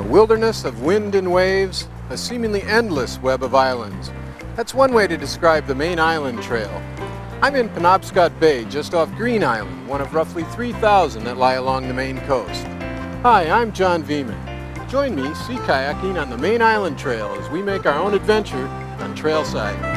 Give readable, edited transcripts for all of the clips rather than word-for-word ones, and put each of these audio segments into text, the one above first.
wilderness of wind and waves, a seemingly endless web of islands. That's one way to describe the Maine Island Trail. I'm in Penobscot Bay, just off Green Island, one of roughly 3,000 that lie along the Maine coast. Hi, I'm John Viehman. Join me sea kayaking on the Maine Island Trail as we make our own adventure on Trailside.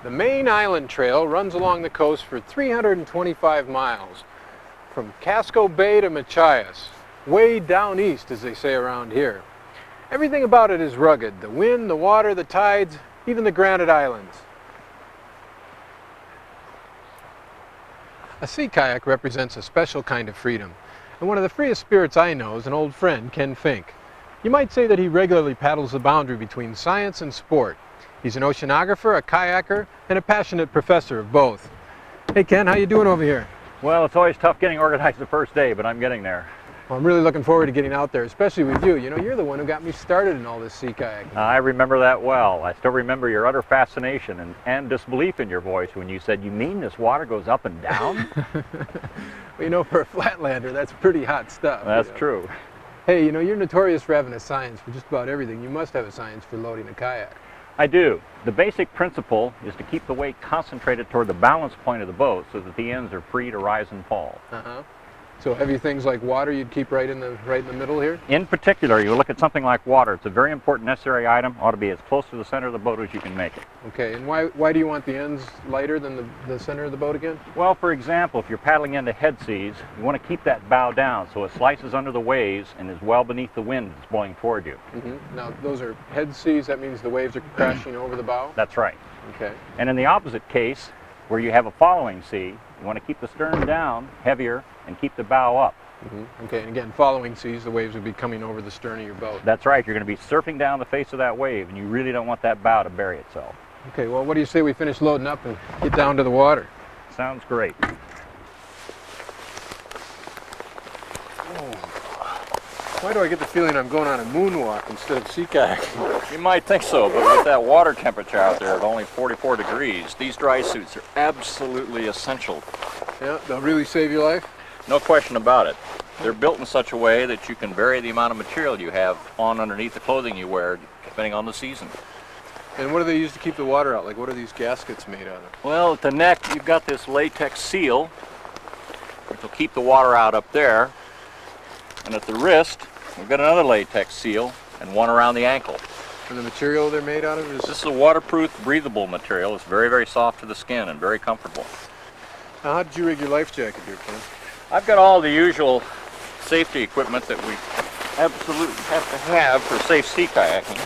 The Maine Island Trail runs along the coast for 325 miles, from Casco Bay to Machias, way down east as they say around here. Everything about it is rugged, the wind, the water, the tides, even the granite islands. A sea kayak represents a special kind of freedom, and one of the freest spirits I know is an old friend, Ken Fink. You might say that he regularly paddles the boundary between science and sport. He's an oceanographer, a kayaker, and a passionate professor of both. Hey Ken, how you doing over here? Well, it's always tough getting organized the first day, but I'm getting there. Well, I'm really looking forward to getting out there, especially with you. You know, you're the one who got me started in all this sea kayaking. I remember that well. I still remember your utter fascination and disbelief in your voice when you said, "You mean this water goes up and down?" Well, you know, for a flatlander, that's pretty hot stuff. That's true. Hey, you know, you're notorious for having a science for just about everything. You must have a science for loading a kayak. I do. The basic principle is to keep the weight concentrated toward the balance point of the boat so that the ends are free to rise and fall. So heavy things like water you'd keep right in the middle here? In particular, you look at something like water. It's a very important necessary item. Ought to be as close to the center of the boat as you can make it. Okay, and why do you want the ends lighter than the center of the boat again? Well, for example, if you're paddling into head seas, you want to keep that bow down so it slices under the waves and is well beneath the wind that's blowing toward you. Now, those are head seas. That means the waves are crashing over the bow? That's right. Okay. And in the opposite case, where you have a following sea, you want to keep the stern down, heavier, and keep the bow up. Okay, and again, following seas, the waves would be coming over the stern of your boat. That's right. You're going to be surfing down the face of that wave, and you really don't want that bow to bury itself. Okay, well, what do you say we finish loading up and get down to the water? Sounds great. Why do I get the feeling I'm going on a moonwalk instead of sea kayaking? You might think so, but with that water temperature out there at only 44 degrees, these dry suits are absolutely essential. Yeah, they'll really save your life? No question about it. They're built in such a way that you can vary the amount of material you have on underneath the clothing you wear, depending on the season. And what do they use to keep the water out? Like, what are these gaskets made out of? Well, at the neck, you've got this latex seal, which will keep the water out up there. And at the wrist, we've got another latex seal and one around the ankle. And the material they're made out of is? This is a waterproof, breathable material. It's very, very soft to the skin and very comfortable. Now, how did you rig your life jacket here, Ken? I've got all the usual safety equipment that we absolutely have to have for safe sea kayaking.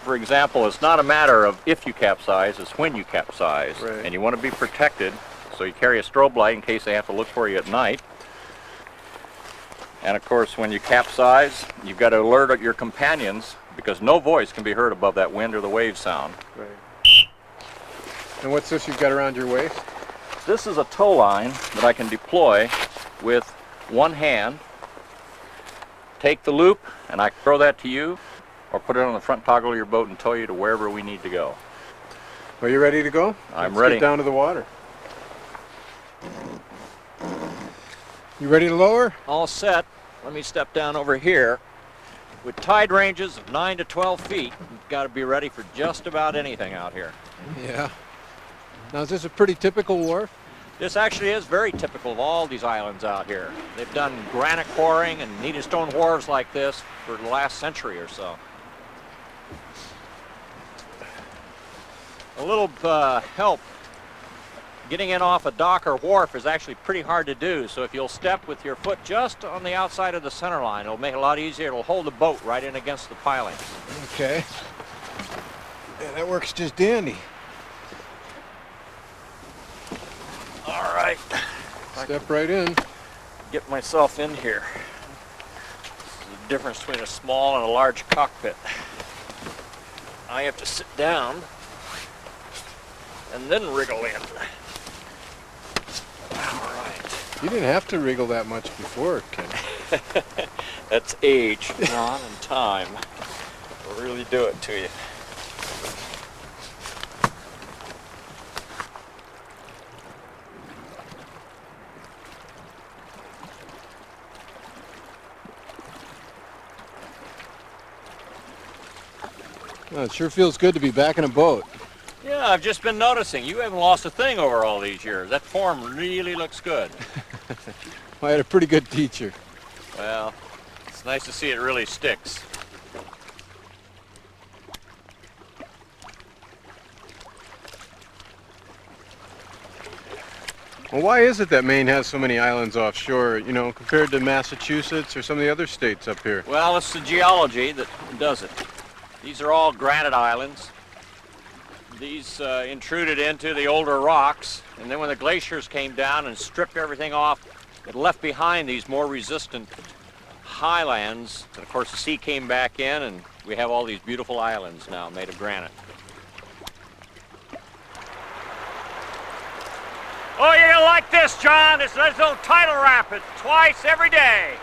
For example, it's not a matter of if you capsize, it's when you capsize. Right. And you want to be protected, so you carry a strobe light in case they have to look for you at night. And of course, when you capsize, you've got to alert your companions because no voice can be heard above that wind or the wave sound. Right. And what's this you've got around your waist? This is a tow line that I can deploy with one hand. Take the loop and I throw that to you, or put it on the front toggle of your boat and tow you to wherever we need to go. Are you ready to go? I'm Let's ready. Get down to the water. You ready to lower? All set. Let me step down over here. With tide ranges of 9 to 12 feet, you've got to be ready for just about anything out here. Yeah. Now, is this a pretty typical wharf? This actually is very typical of all these islands out here. They've done granite quarrying and needed stone wharves like this for the last century or so. A little help. Getting in off a dock or wharf is actually pretty hard to do, so if you'll step with your foot just on the outside of the center line, it'll make it a lot easier. It'll hold the boat right in against the pilings. Okay. Yeah, that works just dandy. All right. Step right in. Get myself in here. This is the difference between a small and a large cockpit. I have to sit down and then wriggle in. All right. You didn't have to wriggle that much before, Ken. That's age, John, and time. Will really do it to you. Well, it sure feels good to be back in a boat. Yeah, I've just been noticing you haven't lost a thing over all these years. That form really looks good. I had a pretty good teacher. Well, it's nice to see it really sticks. Well, why is it that Maine has so many islands offshore, you know, compared to Massachusetts or some of the other states up here? Well, it's the geology that does it. These are all granite islands. These intruded into the older rocks, and then when the glaciers came down and stripped everything off, it left behind these more resistant highlands. And of course, the sea came back in, and we have all these beautiful islands now made of granite. Oh, you're gonna like this, John. There's little tidal rapid twice every day.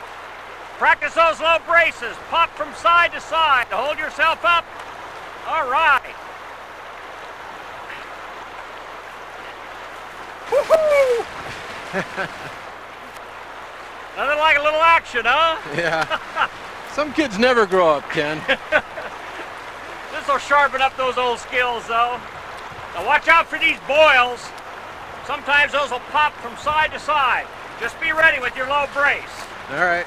Practice those low braces. Pop from side to side to hold yourself up. All right. Woohoo! Nothing like a little action, huh? Yeah. Some kids never grow up, Ken. This will sharpen up those old skills, though. Now watch out for these boils. Sometimes those will pop from side to side. Just be ready with your low brace. All right.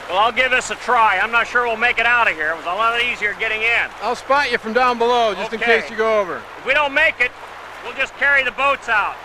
Well, I'll give this a try. I'm not sure we'll make it out of here. It was a lot easier getting in. I'll spot you from down below, just in case you go over. If we don't make it, we'll just carry the boats out.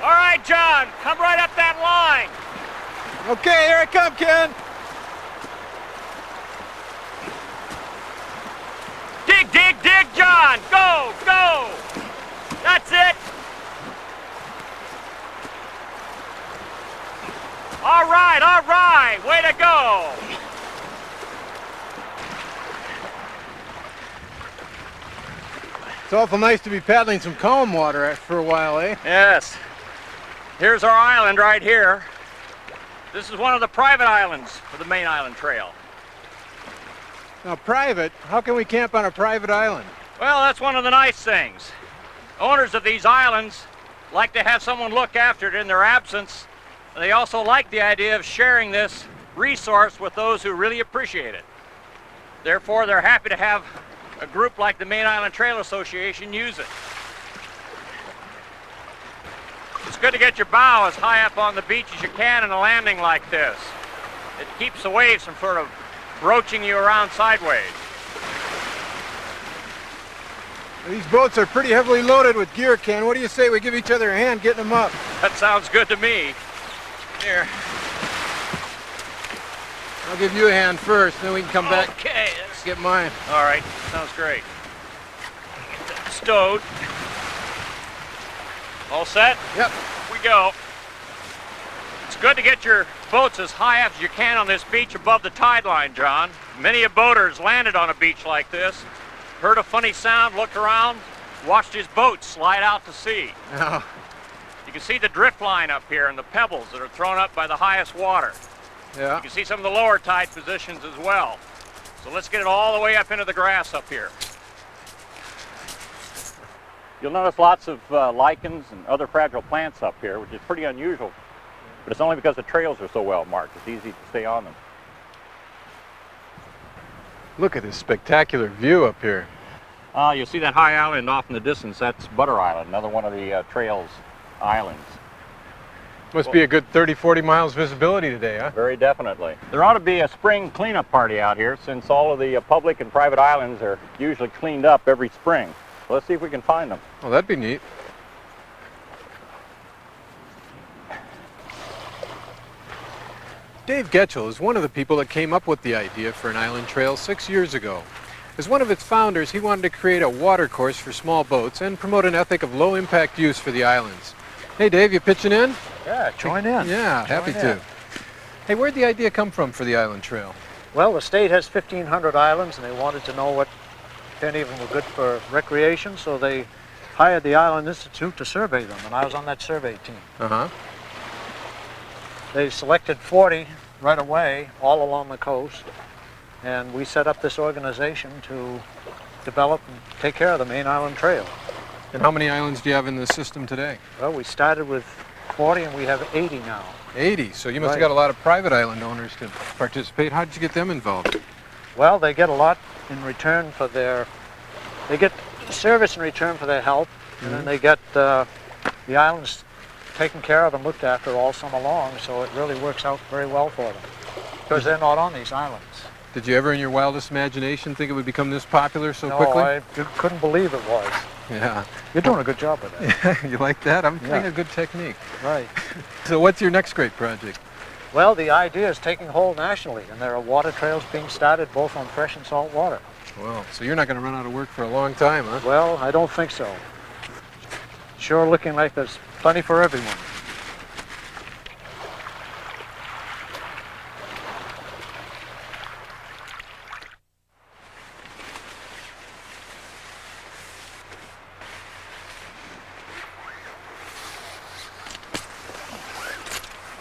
All right, John, come right up that line. Okay, here I come, Ken. Dig, dig, dig, John. Go, go. That's it. All right. Way to go. It's awful nice to be paddling some calm water for a while, eh? Yes. Here's our island right here. This is one of the private islands for the Maine Island Trail. Now, private? How can we camp on a private island? Well, that's one of the nice things. Owners of these islands like to have someone look after it in their absence. And they also like the idea of sharing this resource with those who really appreciate it. Therefore, they're happy to have a group like the Maine Island Trail Association use it. It's good to get your bow as high up on the beach as you can in a landing like this. It keeps the waves from sort of broaching you around sideways. These boats are pretty heavily loaded with gear, Ken. What do you say we give each other a hand getting them up? That sounds good to me. Here. I'll give you a hand first, then we can come back. Okay. Get mine. All right. Sounds great. Get that stowed. All set? Yep. Here we go. It's good to get your boats as high up as you can on this beach above the tide line, John. Many a boater's landed on a beach like this, heard a funny sound, looked around, watched his boat slide out to sea. Oh. You can see the drift line up here and the pebbles that are thrown up by the highest water. Yeah. You can see some of the lower tide positions as well. So let's get it all the way up into the grass up here. You'll notice lots of lichens and other fragile plants up here, which is pretty unusual. But it's only because the trails are so well marked. It's easy to stay on them. Look at this spectacular view up here. You'll see that high island off in the distance. That's Butter Island, another one of the trail's islands. Must be a good 30, 40 miles visibility today, huh? Very definitely. There ought to be a spring cleanup party out here since all of the public and private islands are usually cleaned up every spring. So let's see if we can find them. Well, that'd be neat. Dave Getchell is one of the people that came up with the idea for an island trail 6 years ago. As one of its founders, he wanted to create a water course for small boats and promote an ethic of low-impact use for the islands. Hey, Dave, you pitching in? Yeah, join in. Yeah, happy to. Hey, where'd the idea come from for the island trail? Well, the state has 1,500 islands, and they wanted to know if any of them were good for recreation, so they hired the Island Institute to survey them, and I was on that survey team. Uh-huh. They selected 40 right away, all along the coast, and we set up this organization to develop and take care of the Maine Island Trail. And how many islands do you have in the system today? Well, we started with 40, and we have 80 now. 80, so you must have Right. got a lot of private island owners to participate. How did you get them involved? Well, they get a lot in return for they get service in return for their help, and then they get the islands taken care of and looked after all summer long, so it really works out very well for them, because they're not on these islands. Did you ever in your wildest imagination think it would become this popular so No, quickly? I couldn't believe it was. Yeah. You're doing a good job with that. You like that? I'm Yeah. thinking a good technique. Right. So what's your next great project? Well, the idea is taking hold nationally, and there are water trails being started both on fresh and salt water. Well, so you're not going to run out of work for a long time, huh? Well, I don't think so. Sure looking like there's plenty for everyone.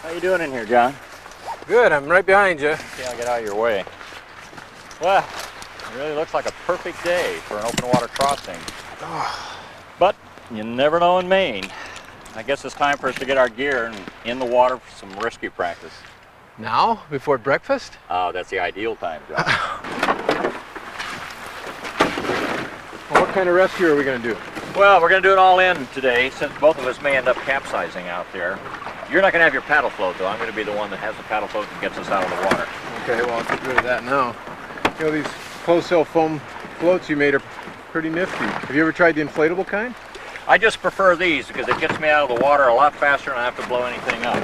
How you doing in here, John? Good, I'm right behind you. Okay, I'll get out of your way. Well, it really looks like a perfect day for an open water crossing. But you never know in Maine. I guess it's time for us to get our gear and in the water for some rescue practice. Now? Before breakfast? Oh, that's the ideal time, John. Well, what kind of rescue are we going to do? Well, we're going to do it all in today, since both of us may end up capsizing out there. You're not going to have your paddle float, though. I'm going to be the one that has the paddle float that gets us out of the water. Okay, well, I'll get rid of that now. You know, these closed-cell foam floats you made are pretty nifty. Have you ever tried the inflatable kind? I just prefer these because it gets me out of the water a lot faster and I don't have to blow anything up.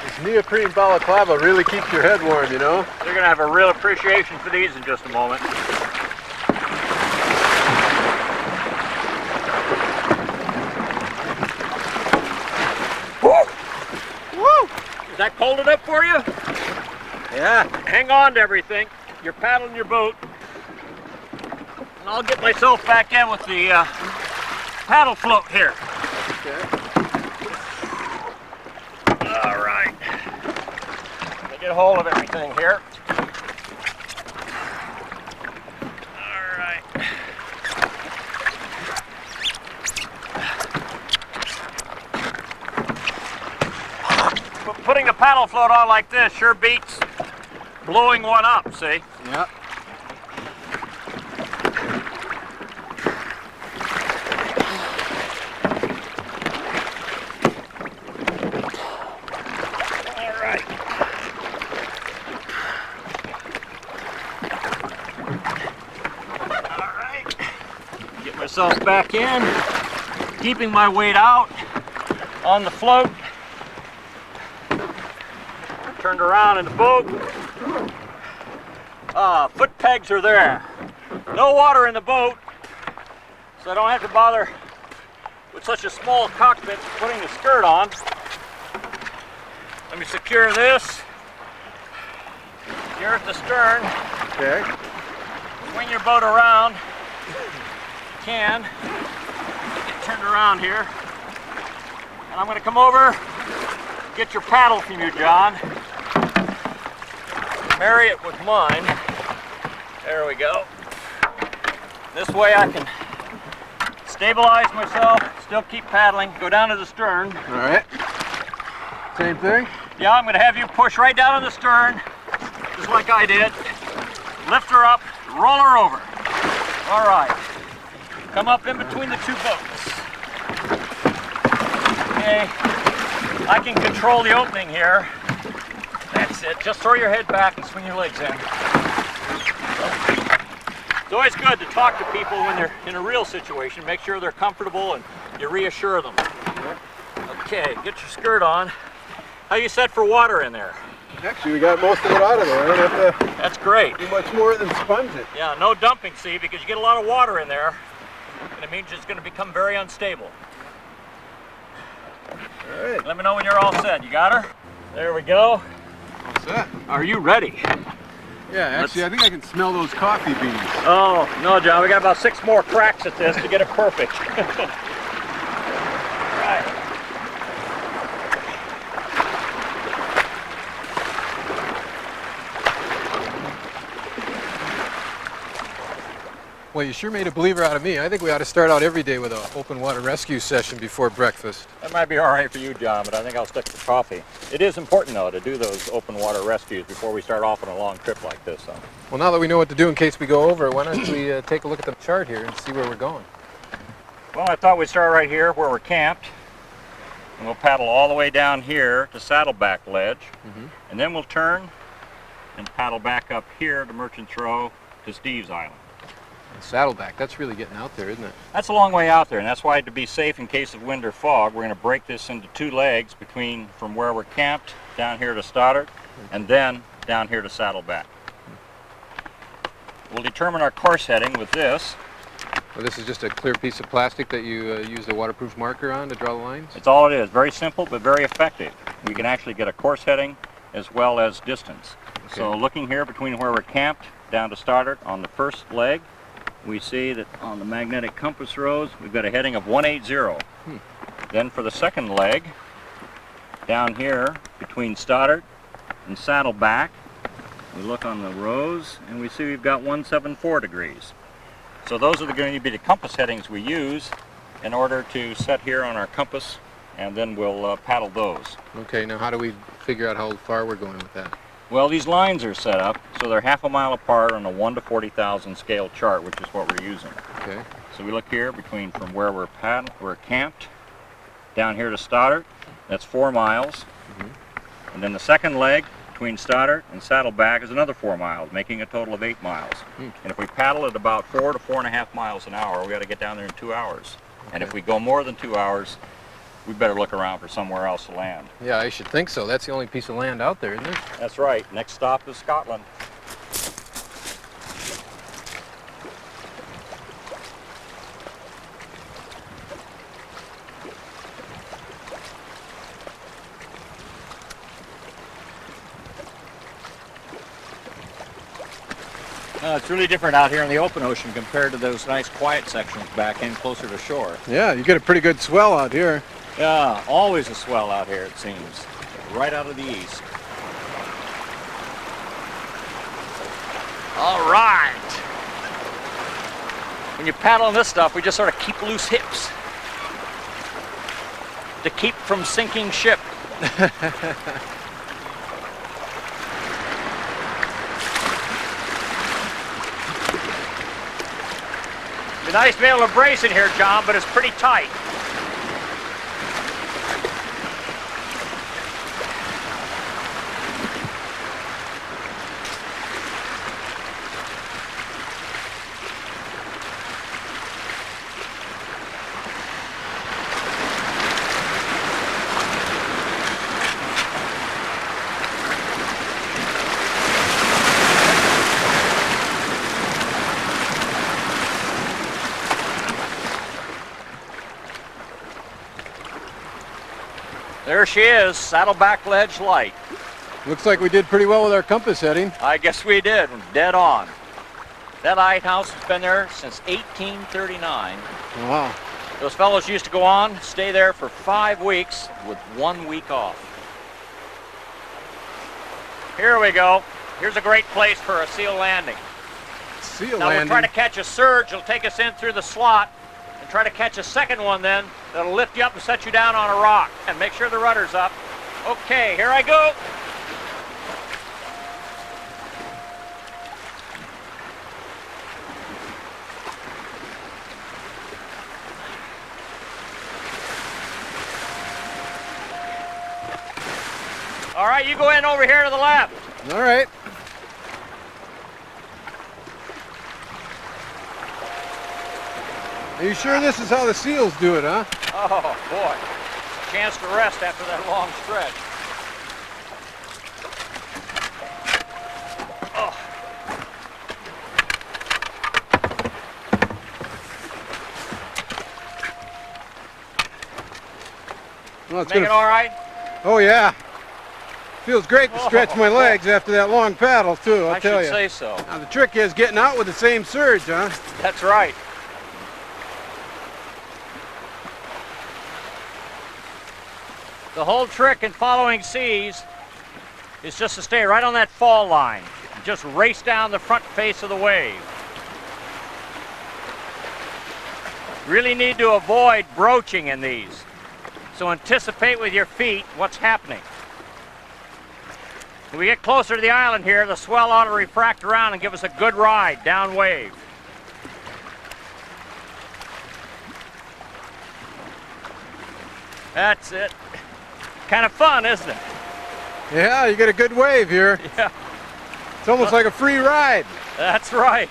This neoprene balaclava really keeps your head warm, you know? You're going to have a real appreciation for these in just a moment. Is that cold enough for you? Yeah. Hang on to everything. You're paddling your boat. And I'll get myself back in with the paddle float here. Okay. All right. Let me get hold of everything here. All right. Putting a paddle float on like this sure beats blowing one up, see? Yeah. All right. All right. Get myself back in, keeping my weight out on the float. Turned around in the boat. Foot pegs are there. No water in the boat, so I don't have to bother with such a small cockpit putting the skirt on. Let me secure this here at the stern. Okay. Swing your boat around. You can. Get turned around here. And I'm going to come over, get your paddle from you, John. Marry it with mine. There we go. This way I can stabilize myself, still keep paddling, go down to the stern. All right. Same thing? Yeah, I'm going to have you push right down on the stern, just like I did. Lift her up, roll her over. All right. Come up in between the two boats. Okay, I can control the opening here. That's it. Just throw your head back and swing your legs in. It's always good to talk to people when they're in a real situation. Make sure they're comfortable and you reassure them. Okay, get your skirt on. How you set for water in there? Actually, we got most of it out of there. I don't have to That's great. do much more than sponge it. Yeah, no dumping, see, because you get a lot of water in there, and it means it's going to become very unstable. All right. Let me know when you're all set. You got her? There we go. All set. Are you ready? Yeah, actually, I think I can smell those coffee beans. Oh, no, John, we got about 6 more cracks at this to get it perfect. Right. Well, you sure made a believer out of me. I think we ought to start out every day with an open water rescue session before breakfast. That might be all right for you, John, but I think I'll stick to coffee. It is important, though, to do those open water rescues before we start off on a long trip like this. So. Well, now that we know what to do in case we go over, why don't we take a look at the chart here and see where we're going? Well, I thought we'd start right here where we're camped. And we'll paddle all the way down here to Saddleback Ledge. And then we'll turn and paddle back up here to Merchant's Row to Steve's Island. Saddleback, that's really getting out there, isn't it? That's a long way out there, and that's why, to be safe in case of wind or fog, we're going to break this into 2 legs from where we're camped down here to Stoddard and then down here to Saddleback. We'll determine our course heading with this. Well, this is just a clear piece of plastic that you use a waterproof marker on to draw the lines? It's all it is. Very simple, but very effective. We can actually get a course heading as well as distance. Okay. So looking here between where we're camped down to Stoddard on the first leg, we see that on the magnetic compass rose, we've got a heading of 180. Then for the second leg, down here between Stoddard and Saddleback, we look on the rose and we see we've got 174 degrees. So those are going to be the compass headings we use in order to set here on our compass, and then we'll paddle those. Okay, now how do we figure out how far we're going with that? Well, these lines are set up so they're half a mile apart on a 1 to 40,000 scale chart, which is what we're using. Okay. So we look here from where we're camped down here to Stoddard. That's 4 miles. And then the second leg between Stoddard and Saddleback is another 4 miles, making a total of 8 miles. And if we paddle at about 4 to 4.5 miles an hour, we got to get down there in 2 hours. And if we go more than 2 hours, we better look around for somewhere else to land. Yeah, I should think so. That's the only piece of land out there, isn't it? That's right. Next stop is Scotland. It's really different out here in the open ocean compared to those nice quiet sections back in closer to shore. Yeah, you get a pretty good swell out here. Yeah, always a swell out here, it seems. Right out of the east. All right. When you paddle on this stuff, we just sort of keep loose hips to keep from sinking ship. It'd be nice to be able to brace it here, John, but it's pretty tight. There she is, Saddleback Ledge Light. Looks like we did pretty well with our compass heading. I guess we did, dead on. That lighthouse has been there since 1839. Wow. Those fellows used to go on, stay there for 5 weeks with 1 week off. Here we go. Here's a great place for a seal landing. Seal Now landing. we'll try to catch a surge. It'll take us in through the slot, and try to catch a second one then that'll lift you up and set you down on a rock. And make sure the rudder's up. Okay, here I go. All right, you go in over here to the left. All right. Are you sure this is how the seals do it, huh? Oh, boy. Chance to rest after that long stretch. Oh. Well, it's Make it all right? Oh, yeah. Feels great to stretch my legs after that long paddle, too, I'll tell you. I should say so. Now, the trick is getting out with the same surge, huh? That's right. The whole trick in following seas is just to stay right on that fall line. Just race down the front face of the wave. Really need to avoid broaching in these. So anticipate with your feet what's happening. When we get closer to the island here, the swell ought to refract around and give us a good ride down wave. That's it. Kind of fun, isn't it? Yeah, you get a good wave here. Yeah, It's almost like a free ride. that's right.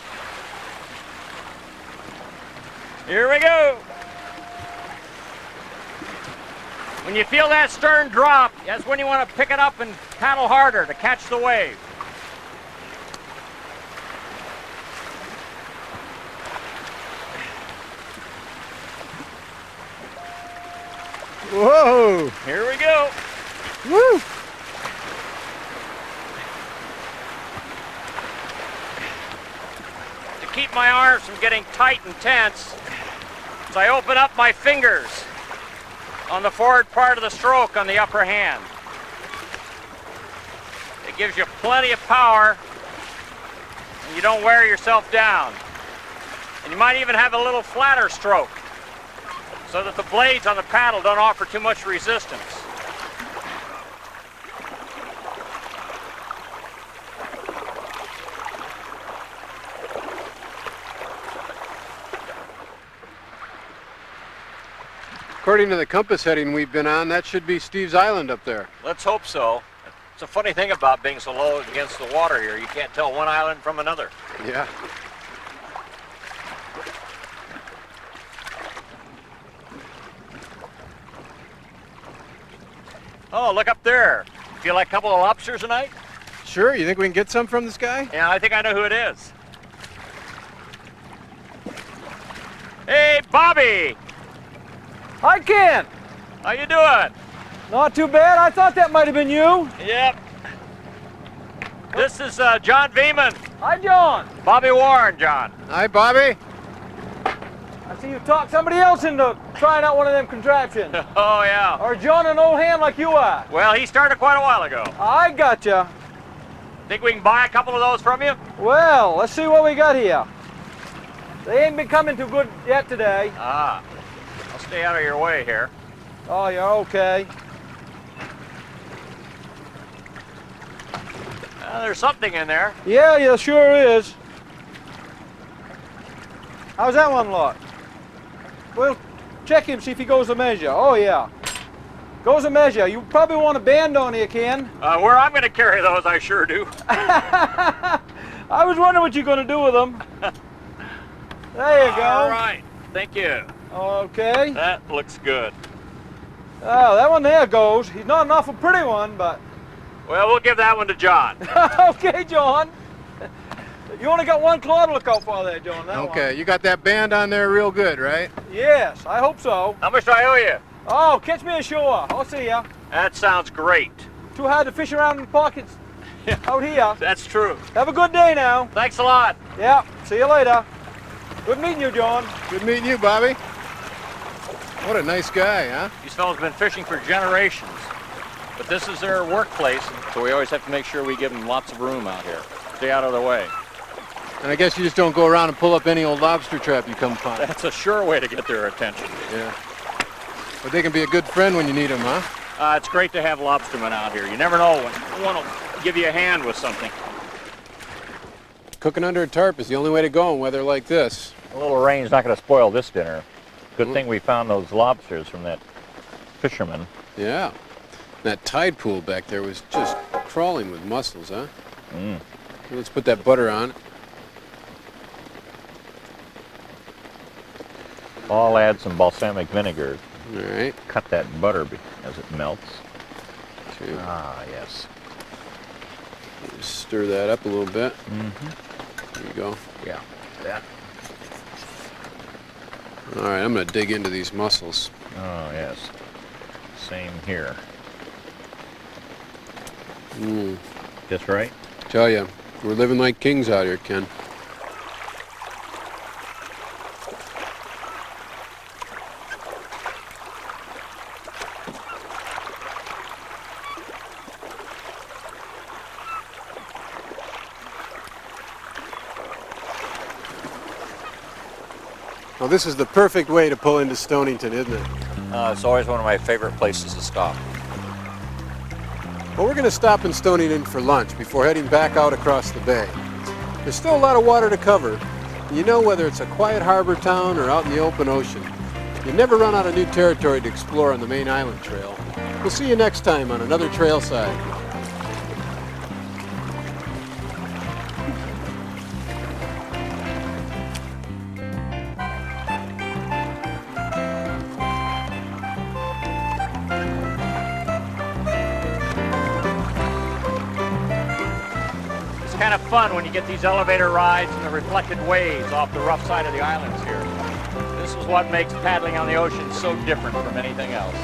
Here we go. When you feel that stern drop, that's when you want to pick it up and paddle harder to catch the wave. Whoa! Here we go. Woo! To keep my arms from getting tight and tense, as I open up my fingers on the forward part of the stroke on the upper hand. It gives you plenty of power and you don't wear yourself down. And you might even have a little flatter stroke so that the blades on the paddle don't offer too much resistance. According to the compass heading we've been on, that should be Steve's Island up there. Let's hope so. It's a funny thing about being so low against the water here. You can't tell one island from another. Yeah. Oh, look up there. Feel like a couple of lobsters tonight? Sure, you think we can get some from this guy? Yeah, I think I know who it is. Hey, Bobby! Hi, Ken. How you doing? Not too bad. I thought that might have been you. Yep. This is John Viehman. Hi, John. Bobby Warren, John. Hi, Bobby. I see you talked somebody else into trying out one of them contraptions. Oh, yeah. Or John, an old hand like you are. Well, he started quite a while ago. I gotcha. Think we can buy a couple of those from you? Well, let's see what we got here. They ain't been coming too good yet today. Ah. I'll stay out of your way here. Oh, you're okay. There's something in there. Yeah, you sure is. How's that one look? Well, check him, see if he goes a measure. Oh, yeah. Goes a measure. You probably want a band on here, Ken. Where I'm going to carry those, I sure do. I was wondering what you're going to do with them. There you go. All right. Thank you. Okay. That looks good. Oh, that one there goes. He's not an awful pretty one, but... Well, we'll give that one to John. Okay, John. You only got one claw to look out for there, John. That Okay, one. you got that band on there real good, right? Yes, I hope so. How much do I owe you? Oh, catch me ashore. I'll see ya. That sounds great. Too hard to fish around in the pockets out here. That's true. Have a good day now. Thanks a lot. Yeah, see you later. Good meeting you, John. Good meeting you, Bobby. What a nice guy, huh? These fellows have been fishing for generations. But this is their workplace, so we always have to make sure we give them lots of room out here. Stay out of their way. And I guess you just don't go around and pull up any old lobster trap you come upon. That's a sure way to get their attention. Yeah. But they can be a good friend when you need them, huh? It's great to have lobstermen out here. You never know when one will give you a hand with something. Cooking under a tarp is the only way to go in weather like this. A little rain's not going to spoil this dinner. Good thing we found those lobsters from that fisherman. Yeah. That tide pool back there was just crawling with mussels, huh? Mm. Let's put that butter on. I'll add some balsamic vinegar. All right. Cut that butter as it melts. Okay. Ah, yes. Just stir that up a little bit. Mm-hmm. There you go. Yeah, that. All right, I'm going to dig into these mussels. Oh, yes. Same here. Mm. Just right? Tell you, we're living like kings out here, Ken. Well, this is the perfect way to pull into Stonington, isn't it? It's always one of my favorite places to stop. Well, we're going to stop in Stonington for lunch before heading back out across the bay. There's still a lot of water to cover. You know, whether it's a quiet harbor town or out in the open ocean, you never run out of new territory to explore on the Maine Island Trail. We'll see you next time on another Trailside. Kind of fun when you get these elevator rides and the reflected waves off the rough side of the islands here. This is what makes paddling on the ocean so different from anything else.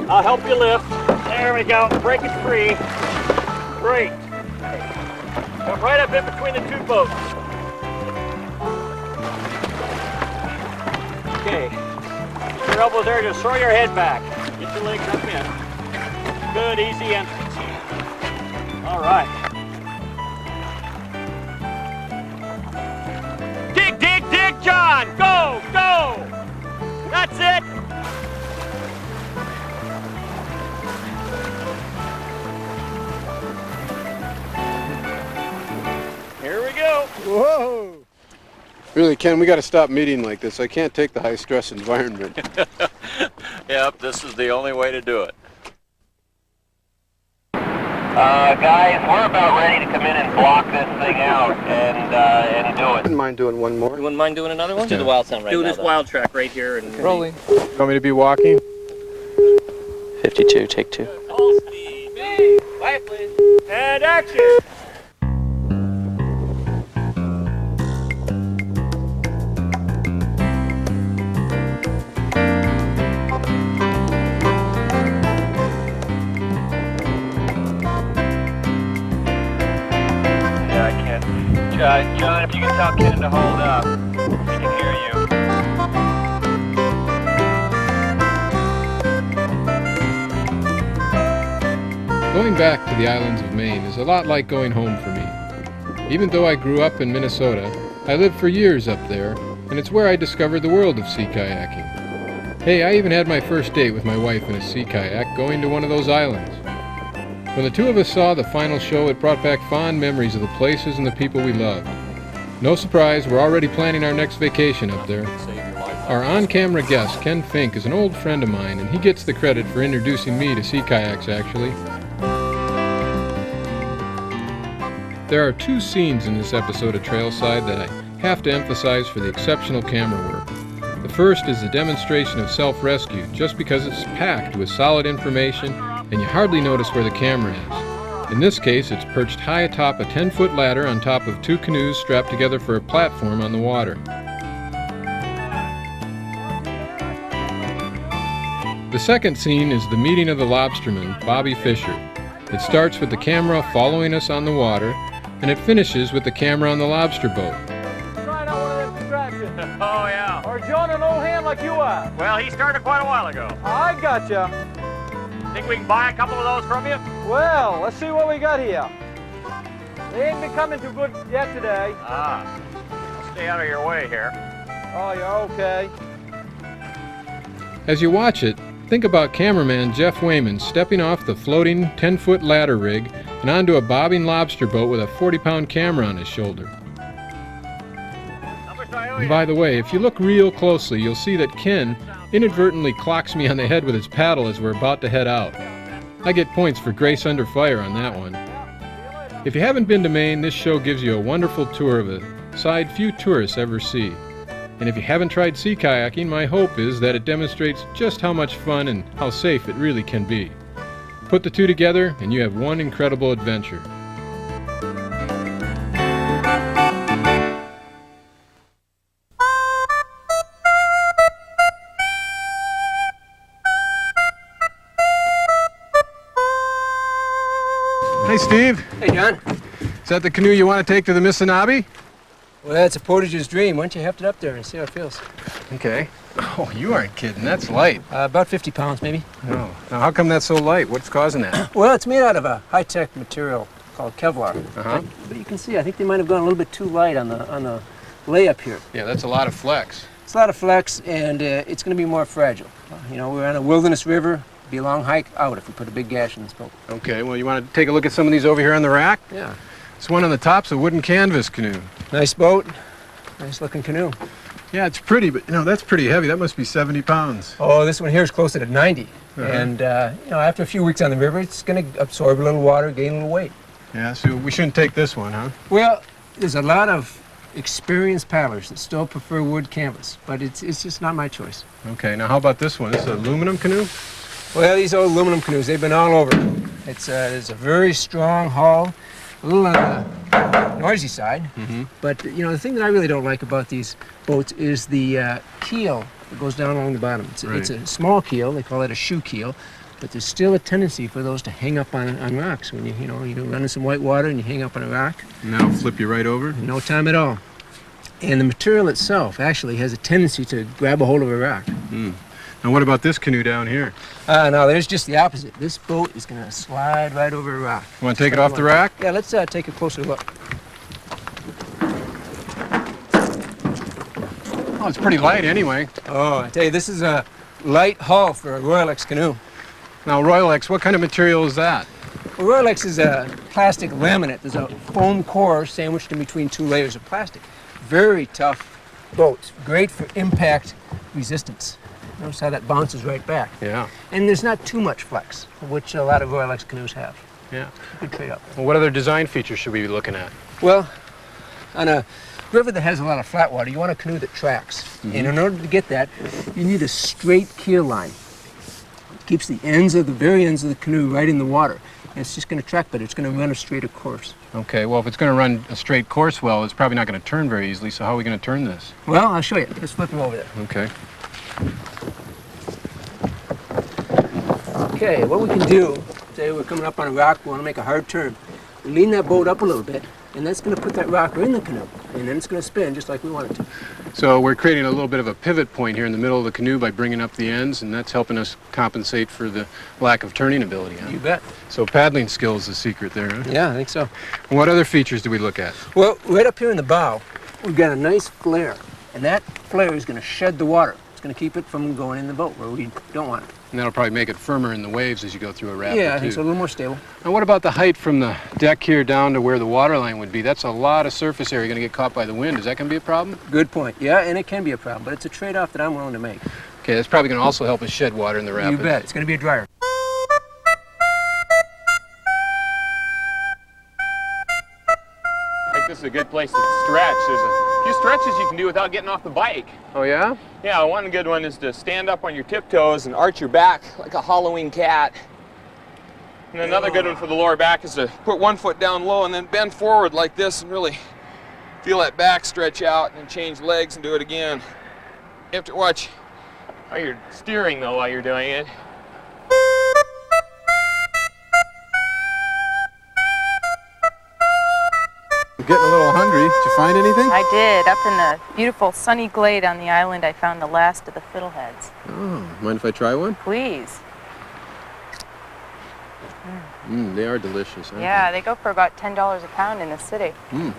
I'll help you lift. There we go. Break it free. Great. Come right up in between the two boats. Okay. Keep your elbows there. Just throw your head back. Get your legs up in. Good, easy entrance. All right. Dig, dig, dig, John! Go, go! That's it! Here we go. Whoa! Really, Ken, we got to stop meeting like this. I can't take the high-stress environment. Yep, this is the only way to do it. Guys, we're about ready to come in and block this thing out and do it. Wouldn't mind doing one more. You wouldn't mind doing another one? Let's do the wild sound right now. Do this wild track right here. And Rolling. You want me to be walking? 52, take 2. All speed. Quiet, please. And action! John, if you can tell Ken to hold up, he can hear you. Going back to the islands of Maine is a lot like going home for me. Even though I grew up in Minnesota, I lived for years up there, and it's where I discovered the world of sea kayaking. Hey, I even had my first date with my wife in a sea kayak going to one of those islands. When the two of us saw the final show, it brought back fond memories of the places and the people we loved. No surprise, we're already planning our next vacation up there. Our on-camera guest, Ken Fink, is an old friend of mine, and he gets the credit for introducing me to sea kayaks, actually. There are two scenes in this episode of Trailside that I have to emphasize for the exceptional camera work. The first is the demonstration of self-rescue, just because it's packed with solid information and you hardly notice where the camera is. In this case, it's perched high atop a 10-foot ladder on top of two canoes strapped together for a platform on the water. The second scene is the meeting of the lobsterman, Bobby Fisher. It starts with the camera following us on the water, and it finishes with the camera on the lobster boat. Trying out one of them distractions. Oh, yeah. Or John, an old hand like you are. Well, he started quite a while ago. I gotcha. Think we can buy a couple of those from you? Well, let's see what we got here. They ain't been coming too good yet today. Ah, I'll stay out of your way here. Oh, you're okay. As you watch it, think about cameraman Jeff Viehman stepping off the floating 10-foot ladder rig and onto a bobbing lobster boat with a 40-pound camera on his shoulder. And by the way, if you look real closely, you'll see that Ken inadvertently clocks me on the head with his paddle as we're about to head out. I get points for grace under fire on that one. If you haven't been to Maine, this show gives you a wonderful tour of a side few tourists ever see. And if you haven't tried sea kayaking, my hope is that it demonstrates just how much fun and how safe it really can be. Put the two together and you have one incredible adventure. Hey, Steve. Hey, John. Is that the canoe you want to take to the Missinaibi? Well, that's a portage's dream. Why don't you heft it up there and see how it feels? Okay. Oh, you aren't kidding. That's light. About 50 pounds, maybe. Oh. Now, how come that's so light? What's causing that? Well, it's made out of a high-tech material called Kevlar. Uh-huh. But you can see, I think they might have gone a little bit too light on the layup here. Yeah, that's a lot of flex. It's a lot of flex, and it's going to be more fragile. You know, we're on a wilderness river. It'd be a long hike out if we put a big gash in this boat. Okay, well, you want to take a look at some of these over here on the rack? Yeah. This one on the top's a wooden canvas canoe. Nice boat. Nice looking canoe. Yeah, it's pretty, but, that's pretty heavy. That must be 70 pounds. Oh, this one here is closer to 90. Uh-huh. And, after a few weeks on the river, it's going to absorb a little water, gain a little weight. Yeah, so we shouldn't take this one, huh? Well, there's a lot of experienced paddlers that still prefer wood canvas, but it's just not my choice. Okay, now how about this one? This is an aluminum canoe? Well, these old aluminum canoes, they've been all over. It's a very strong hull, a little on the noisy side. Mm-hmm. But, the thing that I really don't like about these boats is the keel that goes down along the bottom. It's a small keel, they call it a shoe keel, but there's still a tendency for those to hang up on rocks. When you run in some white water and you hang up on a rock. And that'll flip you right over? No time at all. And the material itself actually has a tendency to grab a hold of a rock. Mm. Now what about this canoe down here? No, there's just the opposite. This boat is going to slide right over a rock. You want to take it off the rack? Yeah, let's take a closer look. Oh, it's pretty light anyway. Oh, I tell you, this is a light hull for a Royal X canoe. Now, Royal X, what kind of material is that? Well, Royal X is a plastic laminate. There's a foam core sandwiched in between two layers of plastic. Very tough boats. Great for impact resistance. Notice how that bounces right back. Yeah. And there's not too much flex, which a lot of Royal X canoes have. Yeah. Good trade-off. Well, what other design features should we be looking at? Well, on a river that has a lot of flat water, you want a canoe that tracks. Mm-hmm. And in order to get that, you need a straight keel line. It keeps the very ends of the canoe right in the water. And it's just going to track better. It's going to run a straighter course. Okay, well, if it's going to run a straight course well, it's probably not going to turn very easily, so how are we going to turn this? Well, I'll show you. Let's flip him over there. Okay. Okay, what we can do, say we're coming up on a rock, we want to make a hard turn. We lean that boat up a little bit, and that's going to put that rocker in the canoe, and then it's going to spin just like we want it to. So we're creating a little bit of a pivot point here in the middle of the canoe by bringing up the ends, and that's helping us compensate for the lack of turning ability. Huh? You bet. So paddling skill is the secret there, huh? Yeah, I think so. And what other features do we look at? Well, right up here in the bow, we've got a nice flare, and that flare is going to shed the water. It's going to keep it from going in the boat where we don't want it. And that'll probably make it firmer in the waves as you go through a rapid, Yeah, I think so, a little more stable. And what about the height from the deck here down to where the water line would be? That's a lot of surface area going to get caught by the wind. Is that going to be a problem? Good point. Yeah, and it can be a problem, but it's a trade-off that I'm willing to make. Okay, that's probably going to also help us shed water in the rapids. You bet. It's going to be a dryer. I think this is a good place to stretch. There's a few stretches you can do without getting off the bike. Oh, yeah? Yeah, one good one is to stand up on your tiptoes and arch your back like a Halloween cat. And another good one for the lower back is to put one foot down low and then bend forward like this and really feel that back stretch out and then change legs and do it again. You have to watch how you're steering though while you're doing it. Getting a little hungry. Did you find anything? I did. Up in the beautiful sunny glade on the island, I found the last of the fiddleheads. Oh, mind if I try one? Please. They are delicious, aren't Yeah, they go for about $10 a pound in the city. they? I'd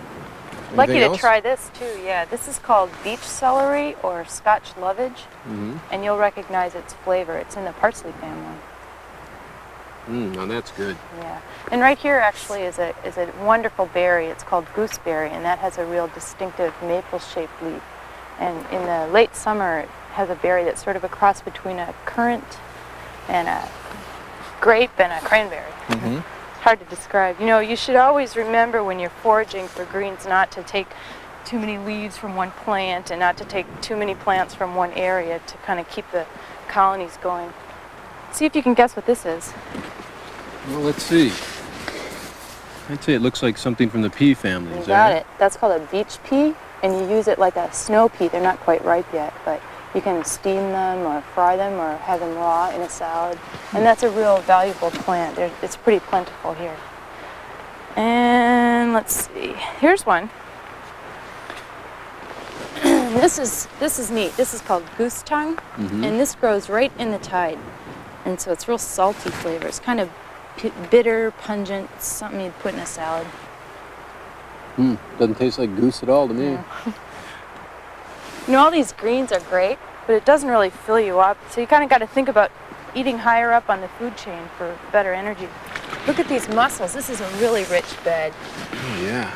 like you Anything to else? try this too. Yeah, this is called beach celery or Scotch lovage, and you'll recognize its flavor. It's in the parsley family. Now that's good. Yeah, and right here actually is a wonderful berry. It's called gooseberry, and that has a real distinctive maple-shaped leaf. And in the late summer, it has a berry that's sort of a cross between a currant and a grape and a cranberry. Mm-hmm. Hard to describe. You know, you should always remember when you're foraging for greens not to take too many leaves from one plant and not to take too many plants from one area to kind of keep the colonies going. See if you can guess what this is. Well, let's see. I'd say it looks like something from the pea family. You got it. That's called a beach pea, and you use it like a snow pea. They're not quite ripe yet, but you can steam them or fry them or have them raw in a salad. And that's a real valuable plant. It's pretty plentiful here. And let's see. Here's one. This is neat. This is called goose tongue, and this grows right in the tide. And so it's real salty flavor. It's kind of bitter, pungent, something you'd put in a salad. Doesn't taste like goose at all to me. Yeah. You know, all these greens are great, but it doesn't really fill you up. So you kind of got to think about eating higher up on the food chain for better energy. Look at these mussels. This is a really rich bed. Oh, yeah.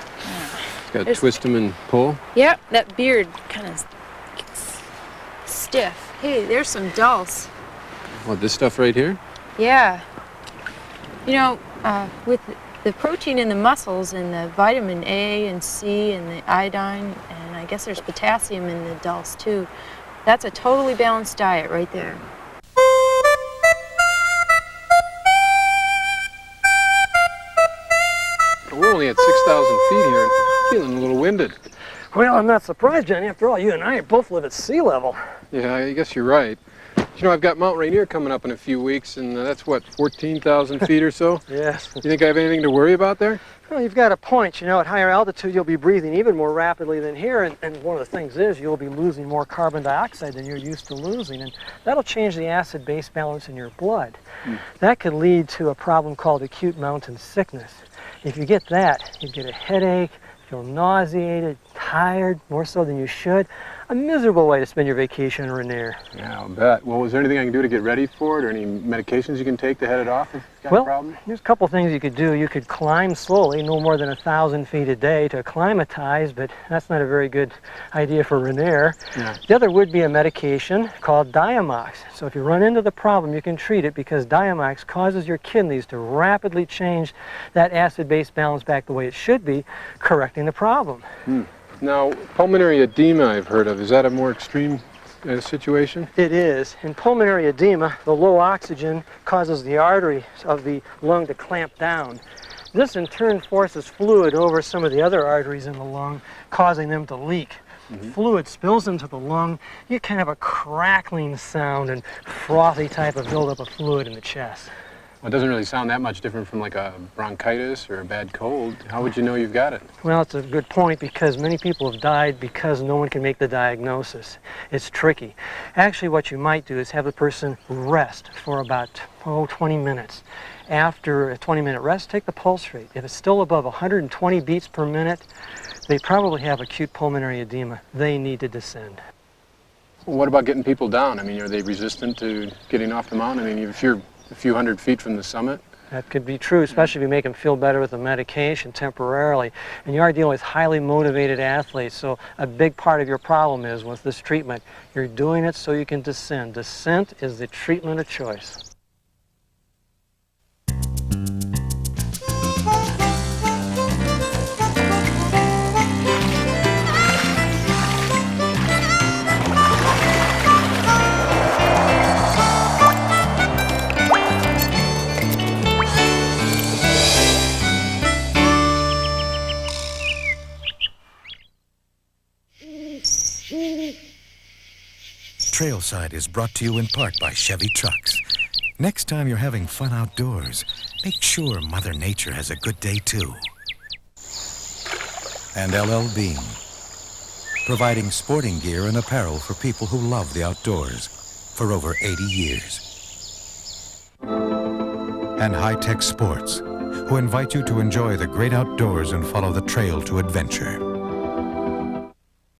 Got to twist them and pull. Yep, that beard kind of gets stiff. Hey, there's some dulse. What, this stuff right here? Yeah. You know, with the protein in the mussels and the vitamin A and C and the iodine, and I guess there's potassium in the dulse too, that's a totally balanced diet right there. We're only at 6,000 feet here and feeling a little winded. Well, I'm not surprised, Johnny. After all, you and I both live at sea level. Yeah, I guess you're right. You know, I've got Mount Rainier coming up in a few weeks, and that's what, 14,000 feet or so? Yes. You think I have anything to worry about there? Well, you've got a point. You know, at higher altitude, you'll be breathing even more rapidly than here, and one of the things is you'll be losing more carbon dioxide than you're used to losing, and that'll change the acid-base balance in your blood. That could lead to a problem called acute mountain sickness. If you get that, you get a headache, feel nauseated, tired, more so than you should. A miserable way to spend your vacation in Rainier. Yeah, I'll bet. Well, is there anything I can do to get ready for it, or any medications you can take to head it off if you've got a problem? There's a couple things you could do. You could climb slowly, no more than 1,000 feet a day to acclimatize, but that's not a very good idea for Rainier. Yeah. The other would be a medication called Diamox. So if you run into the problem, you can treat it because Diamox causes your kidneys to rapidly change that acid-base balance back the way it should be, correcting the problem. Now, pulmonary edema I've heard of. Is that a more extreme situation? It is. In pulmonary edema, the low oxygen causes the arteries of the lung to clamp down. This in turn forces fluid over some of the other arteries in the lung, causing them to leak. Fluid spills into the lung, you get kind of a crackling sound and frothy type of buildup of fluid in the chest. Well, it doesn't really sound that much different from like a bronchitis or a bad cold. How would you know you've got it? Well, it's a good point because many people have died because no one can make the diagnosis. It's tricky. Actually, what you might do is have the person rest for about 20 minutes. After a 20-minute rest, take the pulse rate. If it's still above 120 beats per minute, they probably have acute pulmonary edema. They need to descend. Well, what about getting people down? I mean, are they resistant to getting off the mountain? I mean, if you're a few hundred feet from the summit? That could be true, especially if you make them feel better with the medication temporarily. And you are dealing with highly motivated athletes, so a big part of your problem is with this treatment, you're doing it so you can descend. Descent is the treatment of choice. Trailside is brought to you in part by Chevy Trucks. Next time you're having fun outdoors, make sure Mother Nature has a good day too. And LL Bean, providing sporting gear and apparel for people who love the outdoors for over 80 years. And High Tech Sports, who invite you to enjoy the great outdoors and follow the trail to adventure.